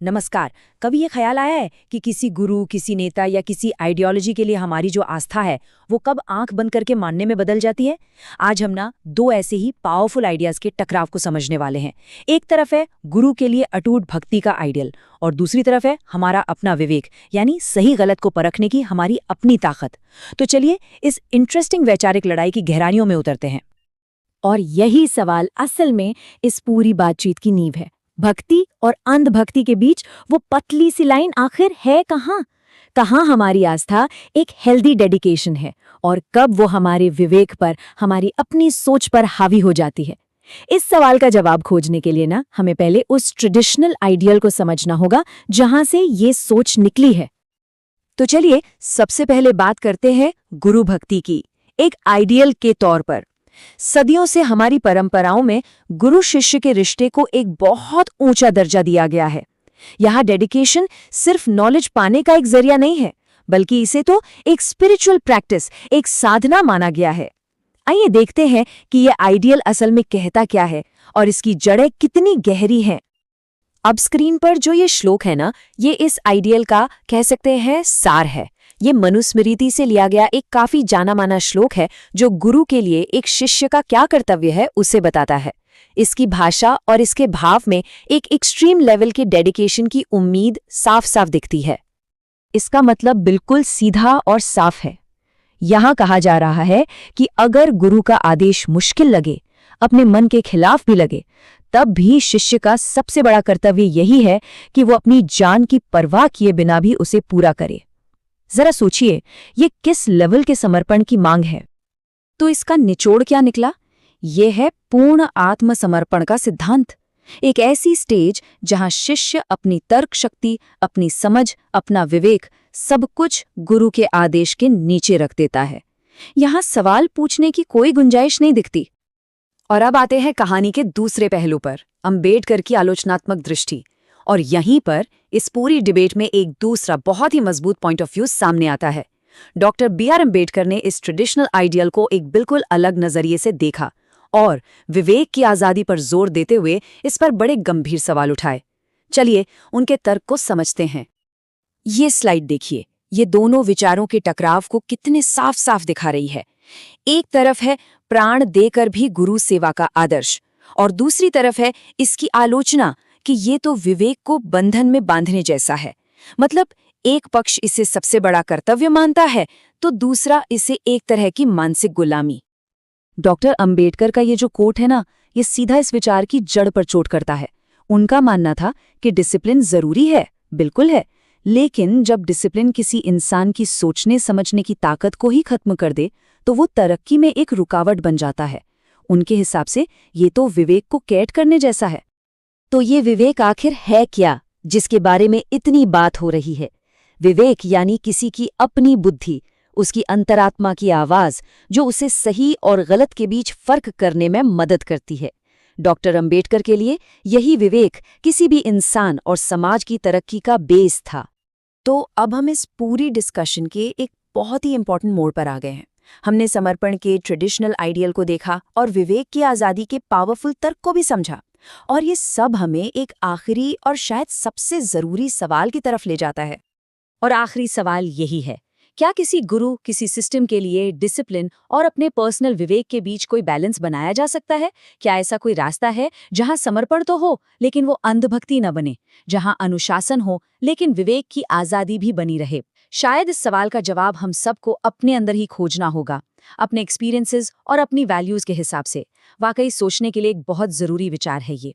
नमस्कार। कभी ये ख्याल आया है कि किसी गुरु, किसी नेता या किसी आइडियोलॉजी के लिए हमारी जो आस्था है वो कब आंख बंद करके मानने में बदल जाती है? आज हम ना दो ऐसे ही पावरफुल आइडियाज के टकराव को समझने वाले हैं। एक तरफ है गुरु के लिए अटूट भक्ति का आइडियल और दूसरी तरफ है हमारा अपना विवेक, यानी सही गलत को परखने की हमारी अपनी ताकत। तो चलिए इस इंटरेस्टिंग वैचारिक लड़ाई की गहराइयों में उतरते हैं। और यही सवाल असल में इस पूरी बातचीत की नींव है। भक्ति और अंधभक्ति के बीच वो पतली सी लाइन आखिर है कहाँ? कहाँ हमारी आस्था एक हेल्दी डेडिकेशन है और कब वो हमारे विवेक पर, हमारी अपनी सोच पर हावी हो जाती है? इस सवाल का जवाब खोजने के लिए ना हमें पहले उस ट्रेडिशनल आइडियल को समझना होगा जहां से ये सोच निकली है। तो चलिए सबसे पहले बात करते हैं गुरु भक्ति की, एक आइडियल के तौर पर। सदियों से हमारी परंपराओं में गुरु शिष्य के रिश्ते को एक बहुत ऊंचा दर्जा दिया गया है। यहाँ डेडिकेशन सिर्फ नॉलेज पाने का एक जरिया नहीं है, बल्कि इसे तो एक स्पिरिचुअल प्रैक्टिस, एक साधना माना गया है। आइए देखते हैं कि यह आइडियल असल में कहता क्या है और इसकी जड़ें कितनी गहरी हैं। अब स्क्रीन पर जो ये श्लोक है ना, ये इस आइडियल का कह सकते हैं सार है। ये मनुस्मृति से लिया गया एक काफी जाना माना श्लोक है जो गुरु के लिए एक शिष्य का क्या कर्तव्य है उसे बताता है। इसकी भाषा और इसके भाव में एक एक्सट्रीम लेवल के डेडिकेशन की उम्मीद साफ साफ दिखती है। इसका मतलब बिल्कुल सीधा और साफ है। यहाँ कहा जा रहा है कि अगर गुरु का आदेश मुश्किल लगे, अपने मन के खिलाफ भी लगे, तब भी शिष्य का सबसे बड़ा कर्तव्य यही है कि वो अपनी जान की परवाह किए बिना भी उसे पूरा करे। जरा सोचिए, ये किस लेवल के समर्पण की मांग है। तो इसका निचोड़ क्या निकला? ये है पूर्ण आत्मसमर्पण का सिद्धांत। एक ऐसी स्टेज जहां शिष्य अपनी तर्क शक्ति, अपनी समझ, अपना विवेक सब कुछ गुरु के आदेश के नीचे रख देता है। यहां सवाल पूछने की कोई गुंजाइश नहीं दिखती। और अब आते हैं कहानी के दूसरे पहलू पर, अम्बेडकर की आलोचनात्मक दृष्टि। और यहीं पर इस पूरी डिबेट में एक दूसरा बहुत ही मजबूत पॉइंट ऑफ व्यू सामने आता है। Doctor B.R. अम्बेडकर ने इस ट्रेडिशनल आइडियल को एक बिल्कुल अलग नजरिए से देखा और विवेक की आजादी पर जोर देते हुए इस पर बड़े गंभीर सवाल उठाए। चलिए उनके तर्क को समझते हैं। ये स्लाइड देखिए, ये दोनों विचारों के टकराव को कितने साफ साफ दिखा रही है। एक तरफ है प्राण देकर भी गुरु सेवा का आदर्श और दूसरी तरफ है इसकी आलोचना कि ये तो विवेक को बंधन में बांधने जैसा है। मतलब एक पक्ष इसे सबसे बड़ा कर्तव्य मानता है तो दूसरा इसे एक तरह की मानसिक गुलामी। डॉक्टर अंबेडकर का ये जो कोट है ना, ये सीधा इस विचार की जड़ पर चोट करता है। उनका मानना था कि डिसिप्लिन जरूरी है, बिल्कुल है, लेकिन जब डिसिप्लिन किसी इंसान की सोचने समझने की ताकत को ही खत्म कर दे तो वो तरक्की में एक रुकावट बन जाता है। उनके हिसाब से ये तो विवेक को कैद करने जैसा है। तो ये विवेक आखिर है क्या जिसके बारे में इतनी बात हो रही है? विवेक यानी किसी की अपनी बुद्धि, उसकी अंतरात्मा की आवाज जो उसे सही और गलत के बीच फर्क करने में मदद करती है। डॉक्टर अंबेडकर के लिए यही विवेक किसी भी इंसान और समाज की तरक्की का बेस था। तो अब हम इस पूरी डिस्कशन के एक बहुत ही इंपॉर्टेंट मोड़ पर आ गए हैं। हमने समर्पण के ट्रेडिशनल आइडियल को देखा और विवेक की आज़ादी के पावरफुल तर्क को भी समझा। और ये सब हमें एक आखिरी और शायद सबसे जरूरी सवाल की तरफ ले जाता है। और आखिरी सवाल यही है, क्या किसी गुरु, किसी सिस्टम के लिए डिसिप्लिन और अपने पर्सनल विवेक के बीच कोई बैलेंस बनाया जा सकता है? क्या ऐसा कोई रास्ता है जहां समर्पण तो हो लेकिन वो अंधभक्ति न बने, जहां अनुशासन हो लेकिन विवेक की आज़ादी भी बनी रहे? शायद इस सवाल का जवाब हम सबको अपने अंदर ही खोजना होगा, अपने एक्सपीरियंसेस और अपनी वैल्यूज के हिसाब से। वाकई सोचने के लिए एक बहुत जरूरी विचार है ये।